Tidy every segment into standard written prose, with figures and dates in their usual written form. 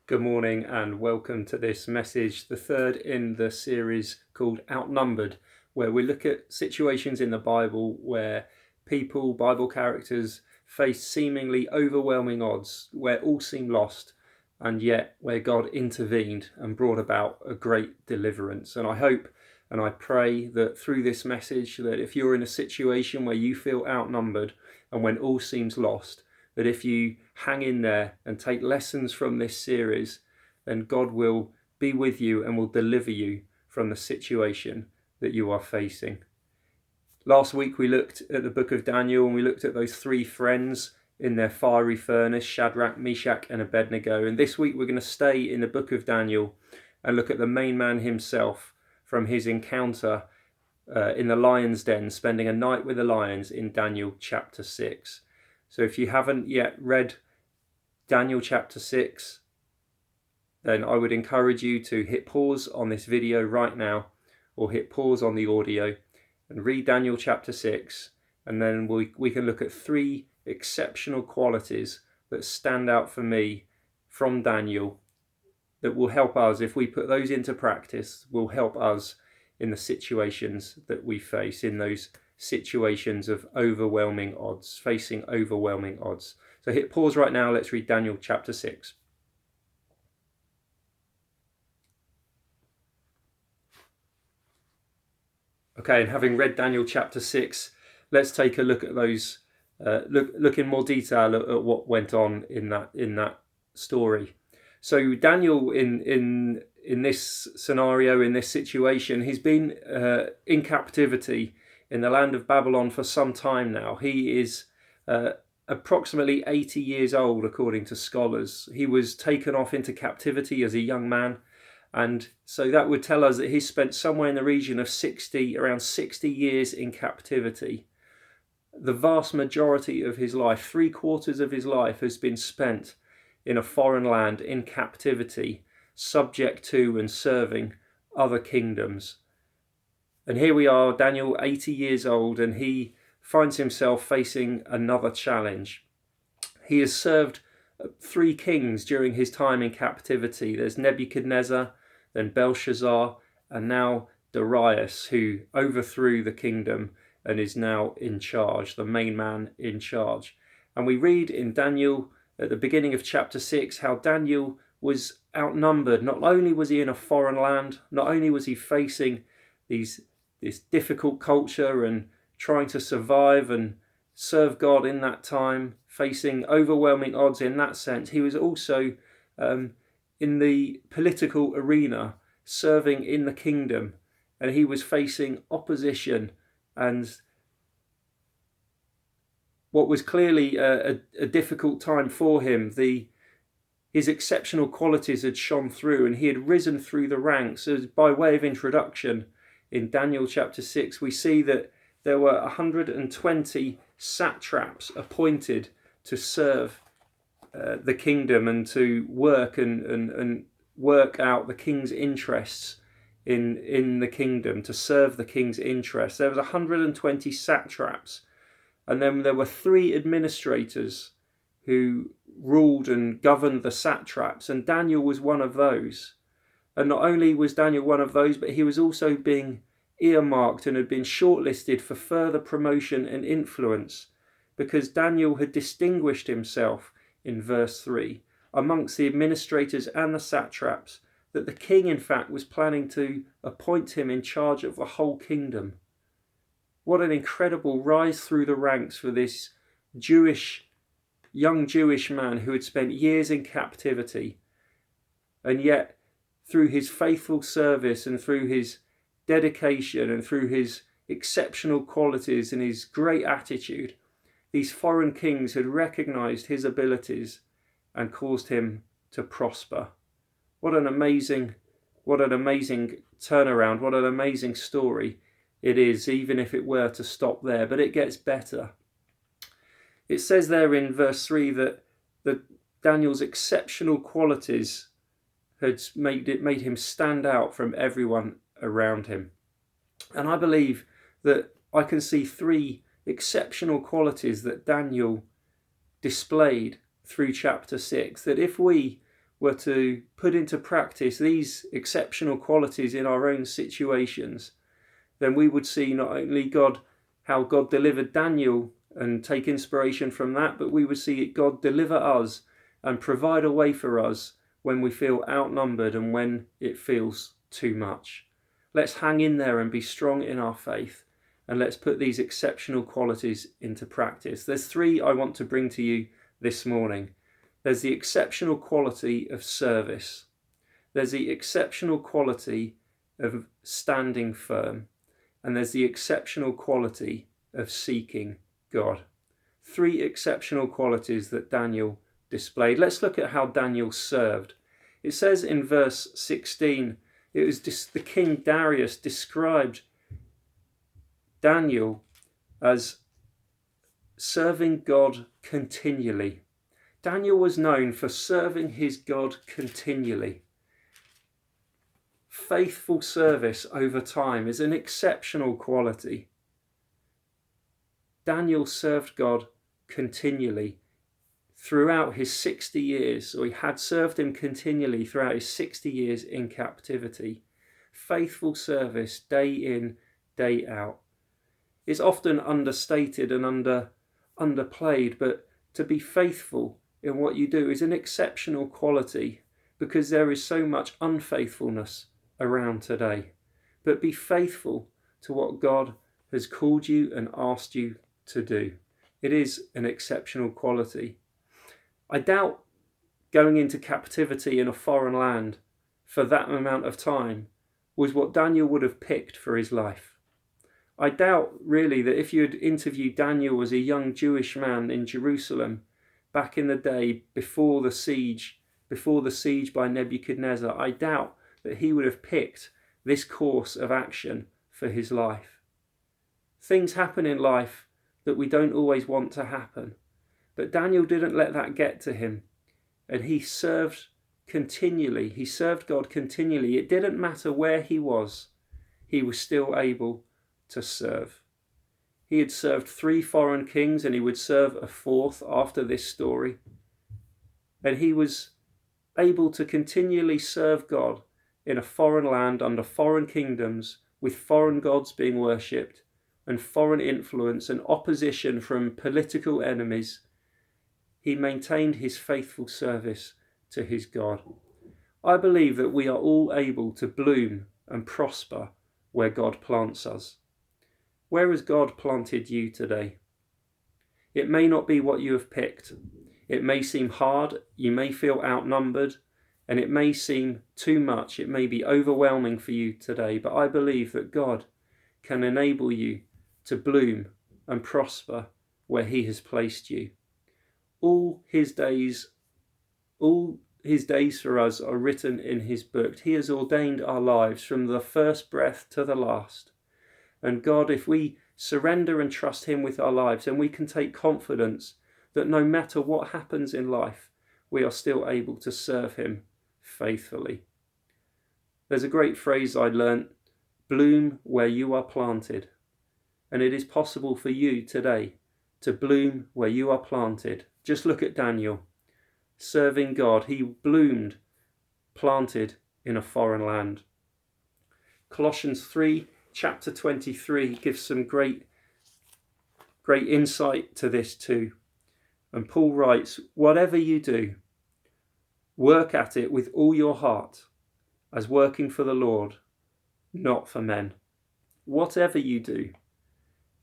Good morning and welcome to this message, the third in the series called Outnumbered, where we look at situations in the Bible where people, Bible characters, face seemingly overwhelming odds, where all seem lost, and yet where God intervened and brought about a great deliverance. And I hope and I pray that through this message, that if you're in a situation where you feel outnumbered and when all seems lost, that if you hang in there and take lessons from this series, then God will be with you and will deliver you from the situation that you are facing. Last week we looked at the book of Daniel and we looked at those three friends in their fiery furnace, Shadrach, Meshach and Abednego. And this week we're going to stay in the book of Daniel and look at the main man himself from his encounter in the lion's den, spending a night with the lions in Daniel chapter 6. So if you haven't yet read Daniel chapter 6, then I would encourage you to hit pause on this video right now or hit pause on the audio and read Daniel chapter 6, and then we can look at three exceptional qualities that stand out for me from Daniel that will help us, if we put those into practice, will help us in the situations that we face, in those situations of overwhelming odds, facing overwhelming odds. So hit pause right now. Let's read Daniel chapter 6. Okay, and having read Daniel chapter 6, let's take a look at those, look in more detail at what went on in that story. So Daniel, in this scenario, in this situation, he's been in captivity in the land of Babylon for some time now. He is approximately 80 years old, according to scholars. He was taken off into captivity as a young man, and so that would tell us that he spent somewhere in the region of around 60 years in captivity. The vast majority of his life, 3/4 of his life, has been spent in a foreign land, in captivity, subject to and serving other kingdoms. And here we are, Daniel, 80 years old, and he finds himself facing another challenge. He has served three kings during his time in captivity. There's Nebuchadnezzar, then Belshazzar, and now Darius, who overthrew the kingdom and is now in charge, the main man in charge. And we read in Daniel at the beginning of chapter 6 how Daniel was outnumbered. Not only was he in a foreign land, not only was he facing this difficult culture and trying to survive and serve God in that time, facing overwhelming odds in that sense, he was also in the political arena, serving in the kingdom, and he was facing opposition and what was clearly a difficult time for him. His exceptional qualities had shone through and he had risen through the ranks. As by way of introduction, in Daniel chapter 6, we see that there were 120 satraps appointed to serve the kingdom and to work and work out the king's interests in the kingdom, to serve the king's interests. There was 120 satraps, and then there were 3 administrators who ruled and governed the satraps, and Daniel was one of those. And not only was Daniel one of those, but he was also being earmarked and had been shortlisted for further promotion and influence, because Daniel had distinguished himself in verse 3 amongst the administrators and the satraps, that the king in fact was planning to appoint him in charge of the whole kingdom. What an incredible rise through the ranks for this young Jewish man who had spent years in captivity, and yet through his faithful service and through his dedication and through his exceptional qualities and his great attitude, these foreign kings had recognized his abilities and caused him to prosper. What an amazing turnaround, what an amazing story it is, even if it were to stop there. But it gets better. It says there in verse 3 that Daniel's exceptional qualities had made him stand out from everyone around him. And I believe that I can see 3 exceptional qualities that Daniel displayed through chapter 6, that if we were to put into practice these exceptional qualities in our own situations, then we would see not only how God delivered Daniel and take inspiration from that, but we would see God deliver us and provide a way for us when we feel outnumbered and when it feels too much. Let's hang in there and be strong in our faith, and let's put these exceptional qualities into practice. There's 3 I want to bring to you this morning. There's the exceptional quality of service. There's the exceptional quality of standing firm. And there's the exceptional quality of seeking God. 3 exceptional qualities that Daniel displayed. Let's look at how Daniel served. It says in verse 16, it was the King Darius described Daniel as serving God continually. Daniel was known for serving his God continually. Faithful service over time is an exceptional quality. Daniel served God continually throughout his 60 years, or he had served him continually throughout his 60 years in captivity. Faithful service day in, day out. It's often understated and underplayed, but to be faithful in what you do is an exceptional quality, because there is so much unfaithfulness around today. But be faithful to what God has called you and asked you to do. It is an exceptional quality. I doubt going into captivity in a foreign land for that amount of time was what Daniel would have picked for his life. I doubt really that if you had interviewed Daniel as a young Jewish man in Jerusalem back in the day before the siege by Nebuchadnezzar, I doubt that he would have picked this course of action for his life. Things happen in life that we don't always want to happen, but Daniel didn't let that get to him, and he served continually. He served God continually. It didn't matter where he was still able to serve. He had served 3 foreign kings, and he would serve a 4th after this story. And he was able to continually serve God in a foreign land under foreign kingdoms, with foreign gods being worshipped and foreign influence and opposition from political enemies. He maintained his faithful service to his God. I believe that we are all able to bloom and prosper where God plants us. Where has God planted you today? It may not be what you have picked. It may seem hard, you may feel outnumbered, and it may seem too much. It may be overwhelming for you today, but I believe that God can enable you to bloom and prosper where he has placed you. All his days for us are written in his book. He has ordained our lives from the first breath to the last. And God, if we surrender and trust him with our lives, then we can take confidence that no matter what happens in life, we are still able to serve him faithfully. There's a great phrase I learnt: bloom where you are planted. And it is possible for you today to bloom where you are planted. Just look at Daniel, serving God. He bloomed, planted in a foreign land. Colossians 3, chapter 23 gives some great insight to this too. And Paul writes, whatever you do, work at it with all your heart, as working for the Lord, not for men. Whatever you do,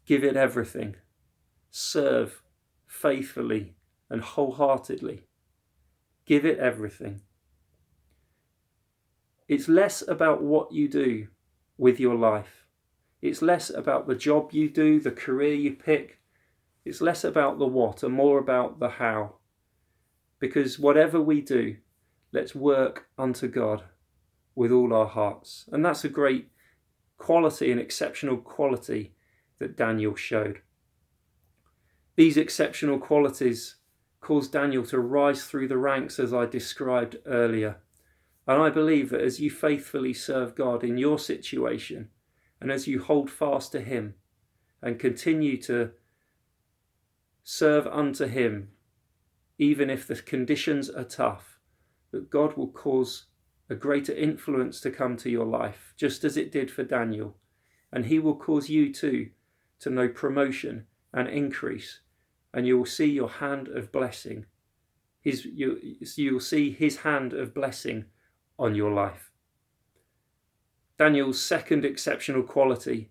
give it everything. Serve faithfully and wholeheartedly. Give it everything. It's less about what you do with your life. It's less about the job you do, the career you pick. It's less about the what and more about the how. Because whatever we do, let's work unto God with all our hearts. And that's a great quality, an exceptional quality that Daniel showed. These exceptional qualities caused Daniel to rise through the ranks, as I described earlier. And I believe that as you faithfully serve God in your situation, and as you hold fast to him and continue to serve unto him, even if the conditions are tough, that God will cause a greater influence to come to your life, just as it did for Daniel. And he will cause you too to know promotion and increase, and you will see your hand of blessing. You'll see his hand of blessing on your life. Daniel's second exceptional quality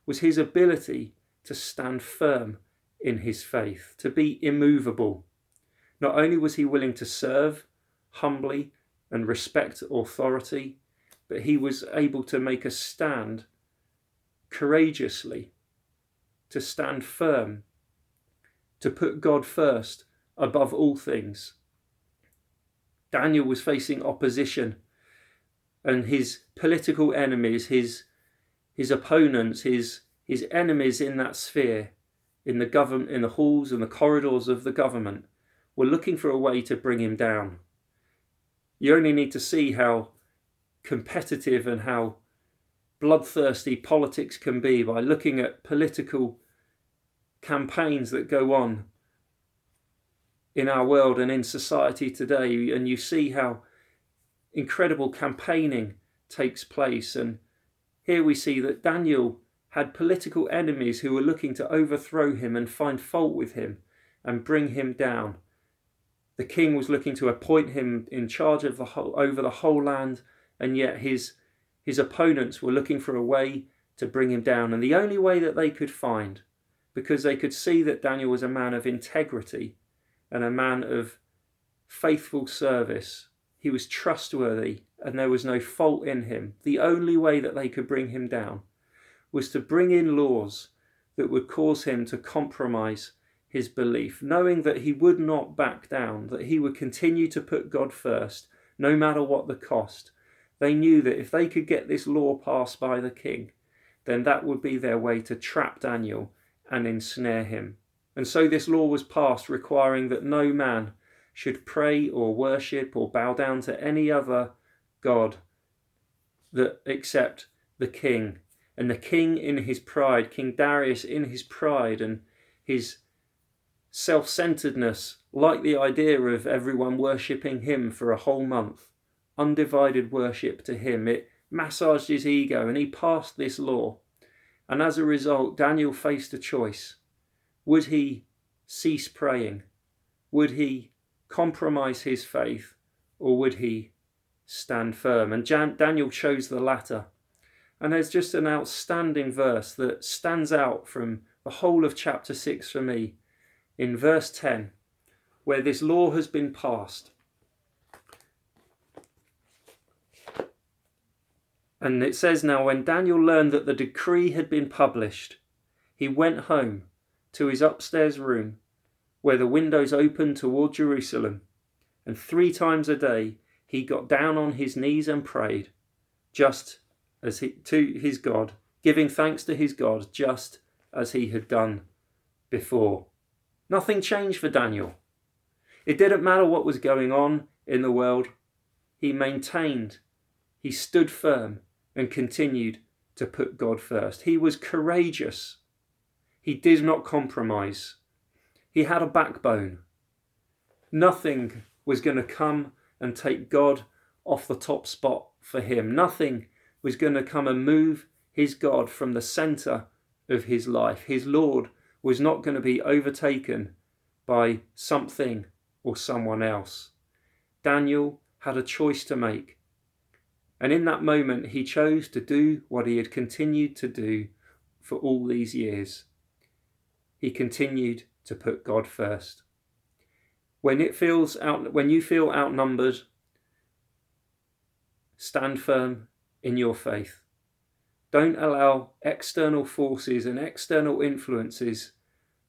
was his ability to stand firm in his faith, to be immovable. Not only was he willing to serve humbly and respect authority, but he was able to make a stand courageously, to stand firm, to put God first above all things. Daniel was facing opposition, and his political enemies, his opponents, his enemies in that sphere, in the government, in the halls and the corridors of the government, were looking for a way to bring him down. You only need to see how competitive and how bloodthirsty politics can be by looking at political campaigns that go on in our world and in society today, and you see how incredible campaigning takes place. And here we see that Daniel had political enemies who were looking to overthrow him and find fault with him and bring him down. The king was looking to appoint him in charge of over the whole land, and yet his opponents were looking for a way to bring him down. And the only way that they could find, because they could see that Daniel was a man of integrity and a man of faithful service, he was trustworthy and there was no fault in him. The only way that they could bring him down was to bring in laws that would cause him to compromise his belief, knowing that he would not back down, that he would continue to put God first, no matter what the cost. They knew that if they could get this law passed by the king, then that would be their way to trap Daniel and ensnare him. And so this law was passed, requiring that no man should pray or worship or bow down to any other god except the king. And the king in his pride, King Darius in his pride and his self-centeredness, liked the idea of everyone worshipping him for a whole month. Undivided worship to him. It massaged his ego, and he passed this law. And as a result, Daniel faced a choice. Would he cease praying? Would he compromise his faith? Or would he stand firm? And Daniel chose the latter. And there's just an outstanding verse that stands out from the whole of chapter 6 for me. In verse 10, where this law has been passed. And it says, now when Daniel learned that the decree had been published, he went home to his upstairs room where the windows opened toward Jerusalem, and 3 times a day he got down on his knees and prayed, just as to his God, giving thanks to his God, just as he had done before. Nothing changed for Daniel. It didn't matter what was going on in the world. He maintained, he stood firm and continued to put God first. He was courageous. He did not compromise. He had a backbone. Nothing was going to come and take God off the top spot for him. Nothing was going to come and move his God from the center of his life. His Lord was not going to be overtaken by something or someone else. Daniel had a choice to make. And in that moment, he chose to do what he had continued to do for all these years. He continued to put God first. When you feel outnumbered, stand firm in your faith. Don't allow external forces and external influences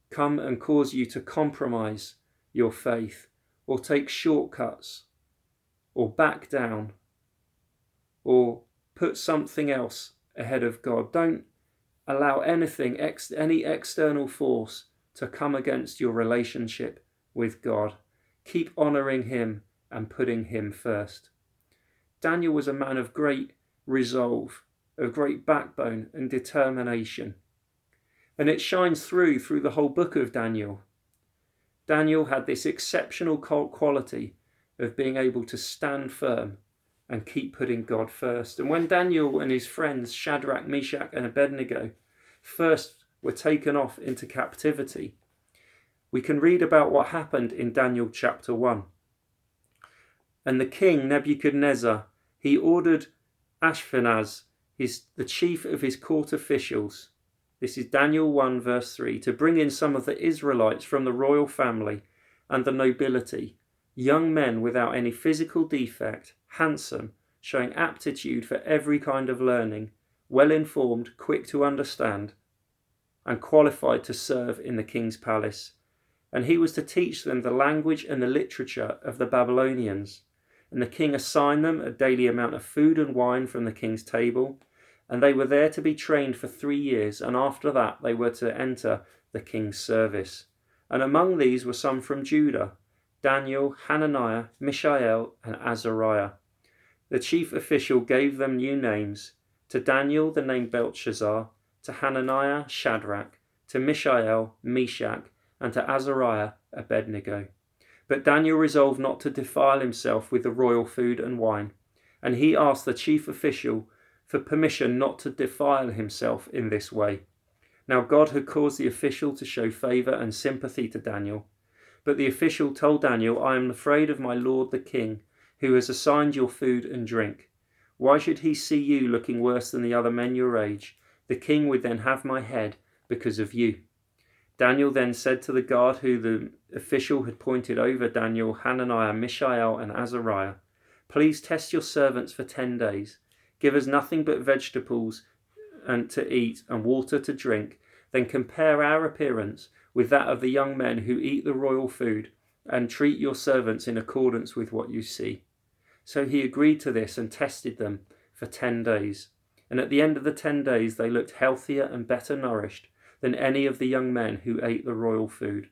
come and cause you to compromise your faith or take shortcuts or back down or put something else ahead of God. Don't allow any external force to come against your relationship with God. Keep honouring him and putting him first. Daniel was a man of great resolve, of great backbone and determination. And it shines through the whole book of Daniel. Daniel had this exceptional quality of being able to stand firm and keep putting God first. And when Daniel and his friends, Shadrach, Meshach, and Abednego, first were taken off into captivity, we can read about what happened in Daniel chapter 1. And the king, Nebuchadnezzar, he ordered Ashpenaz, the chief of his court officials, this is Daniel 1 verse 3, to bring in some of the Israelites from the royal family and the nobility, young men without any physical defect, handsome, showing aptitude for every kind of learning, well informed, quick to understand, and qualified to serve in the king's palace. And he was to teach them the language and the literature of the Babylonians. And the king assigned them a daily amount of food and wine from the king's table, and they were there to be trained for 3 years, and after that they were to enter the king's service. And among these were some from Judah, Daniel, Hananiah, Mishael, and Azariah. The chief official gave them new names. To Daniel the name Belshazzar, to Hananiah Shadrach, to Mishael Meshach, and to Azariah Abednego. But Daniel resolved not to defile himself with the royal food and wine, and he asked the chief official for permission not to defile himself in this way. Now God had caused the official to show favour and sympathy to Daniel, but the official told Daniel, I am afraid of my lord the king, who has assigned your food and drink. Why should he see you looking worse than the other men your age? The king would then have my head because of you. Daniel then said to the guard who the official had pointed over Daniel, Hananiah, Mishael, and Azariah, please test your servants for 10 days. Give us nothing but vegetables and to eat and water to drink. Then compare our appearance with that of the young men who eat the royal food, and treat your servants in accordance with what you see. So he agreed to this and tested them for 10 days. And at the end of the 10 days they looked healthier and better nourished than any of the young men who ate the royal food.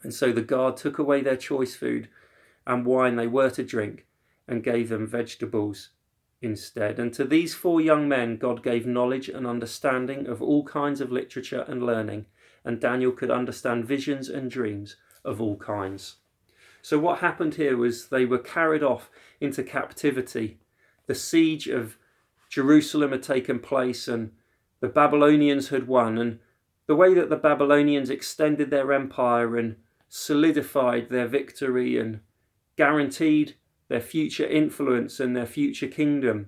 And so the guard took away their choice food and wine they were to drink, and gave them vegetables instead. And to these 4 young men God gave knowledge and understanding of all kinds of literature and learning, and Daniel could understand visions and dreams of all kinds. So what happened here was they were carried off into captivity. The siege of Jerusalem had taken place, and the Babylonians had won. And the way that the Babylonians extended their empire and solidified their victory and guaranteed their future influence and their future kingdom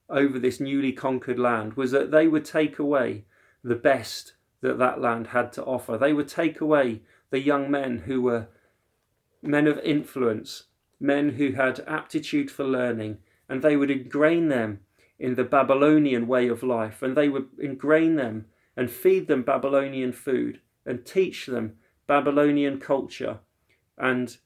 over this newly conquered land was that they would take away the best that that land had to offer. They would take away the young men who were men of influence, men who had aptitude for learning, and they would ingrain them in the Babylonian way of life, and they would ingrain them and feed them Babylonian food and teach them Babylonian culture, and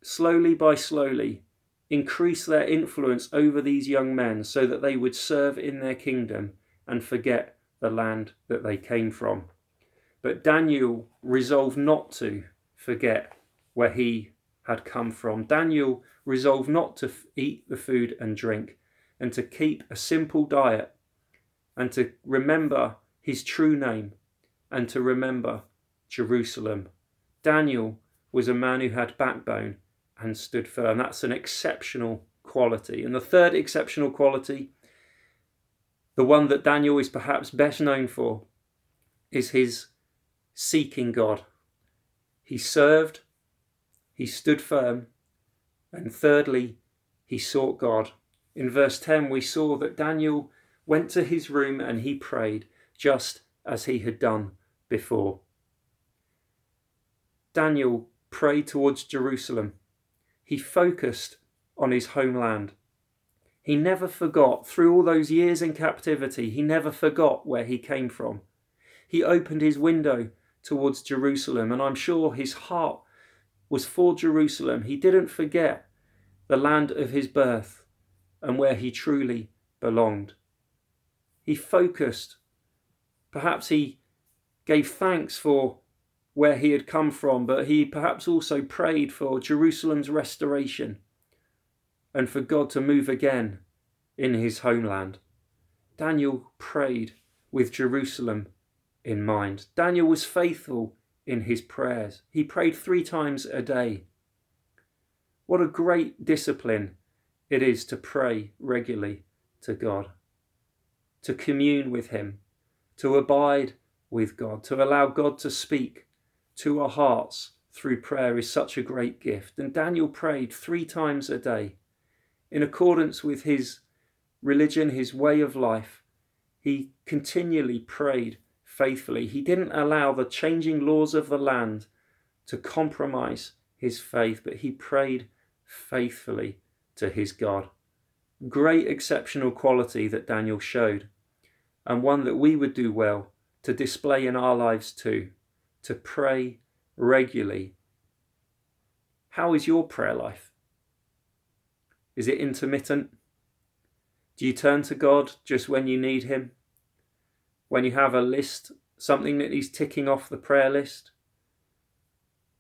slowly by slowly increase their influence over these young men so that they would serve in their kingdom and forget the land that they came from. But Daniel resolved not to forget where he had come from. Daniel resolved not to eat the food and drink, and to keep a simple diet, and to remember his true name, and to remember Jerusalem. Daniel was a man who had backbone and stood firm. That's an exceptional quality. And the third exceptional quality, the one that Daniel is perhaps best known for, is his seeking God. He served, he stood firm, and thirdly, he sought God. In verse 10, we saw that Daniel went to his room and he prayed, just as he had done before. Daniel prayed towards Jerusalem. He focused on his homeland. He never forgot, through all those years in captivity, he never forgot where he came from. He opened his window towards Jerusalem, and I'm sure his heart was for Jerusalem. He didn't forget the land of his birth and where he truly belonged. He focused. Perhaps he gave thanks for where he had come from, but he perhaps also prayed for Jerusalem's restoration and for God to move again in his homeland. Daniel prayed with Jerusalem in mind. Daniel was faithful in his prayers. He prayed 3 times a day. What a great discipline it is to pray regularly to God, to commune with him, to abide with God, to allow God to speak to our hearts through prayer is such a great gift. And Daniel prayed 3 times a day in accordance with his religion, his way of life. He continually prayed faithfully. He didn't allow the changing laws of the land to compromise his faith, but he prayed faithfully to his God. Great exceptional quality that Daniel showed, and one that we would do well to display in our lives too, to pray regularly. How is your prayer life? Is it intermittent? Do you turn to God just when you need him? When you have a list, something that he's ticking off the prayer list?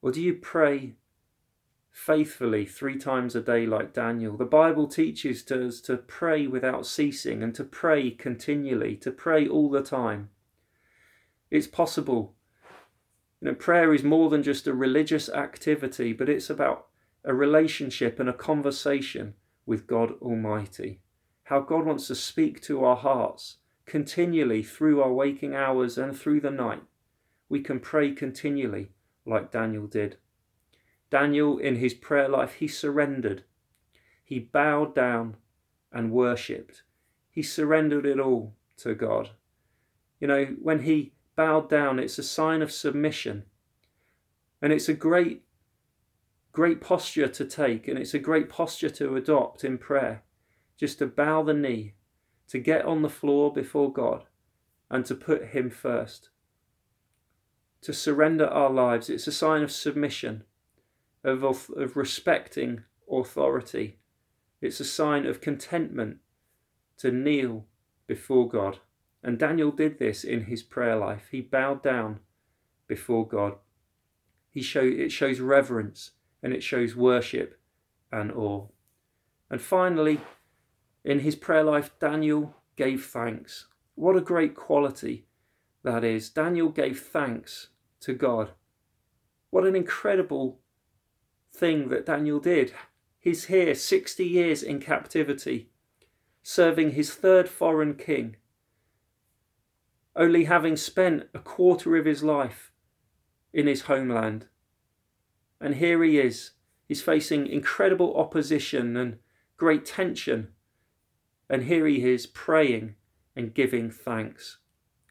Or do you pray faithfully 3 times a day like Daniel? The Bible teaches us to pray without ceasing and to pray continually, to pray all the time. It's possible. Prayer is more than just a religious activity, but it's about a relationship and a conversation with God Almighty. How God wants to speak to our hearts continually through our waking hours and through the night. We can pray continually like Daniel did. Daniel, in his prayer life, he surrendered. He bowed down and worshipped. He surrendered it all to God. When he bowed down, it's a sign of submission. And it's a great posture to take, and it's a great posture to adopt in prayer. Just to bow the knee, to get on the floor before God, and to put him first. To surrender our lives, it's a sign of submission, of respecting authority. It's a sign of contentment to kneel before God. And Daniel did this in his prayer life. He bowed down before God. It shows reverence, and it shows worship and awe. And finally, in his prayer life, Daniel gave thanks. What a great quality that is. Daniel gave thanks to God. What an incredible thing that Daniel did. He's here 60 years in captivity, serving his 3rd foreign king, only having spent a quarter of his life in his homeland. And here he is. He's facing incredible opposition and great tension. And here he is praying and giving thanks.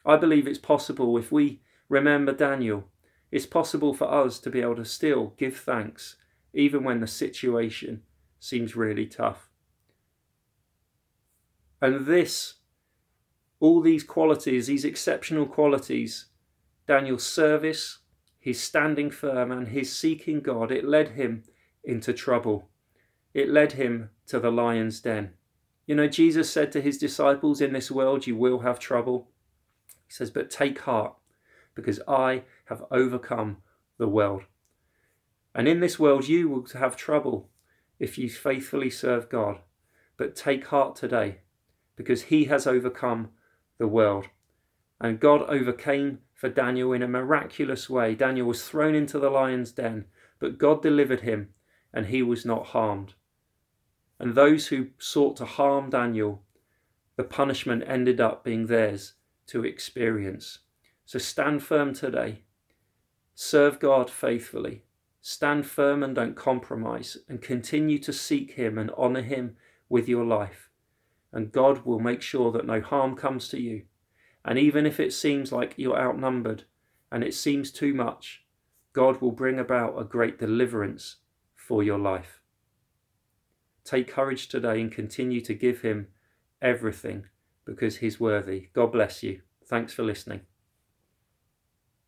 I believe it's possible, if we remember Daniel, it's possible for us to be able to still give thanks even when the situation seems really tough. And all these qualities, these exceptional qualities, Daniel's service, his standing firm and his seeking God, it led him into trouble. It led him to the lion's den. Jesus said to his disciples, in this world you will have trouble. He says, but take heart, because I have overcome the world. And in this world you will have trouble if you faithfully serve God. But take heart today, because he has overcome the world. And God overcame for Daniel in a miraculous way. Daniel was thrown into the lion's den, but God delivered him, and he was not harmed. And those who sought to harm Daniel, the punishment ended up being theirs to experience. So stand firm today. Serve God faithfully. Stand firm and don't compromise, and continue to seek him and honour him with your life. And God will make sure that no harm comes to you. And even if it seems like you're outnumbered and it seems too much, God will bring about a great deliverance for your life. Take courage today and continue to give him everything, because he's worthy. God bless you. Thanks for listening.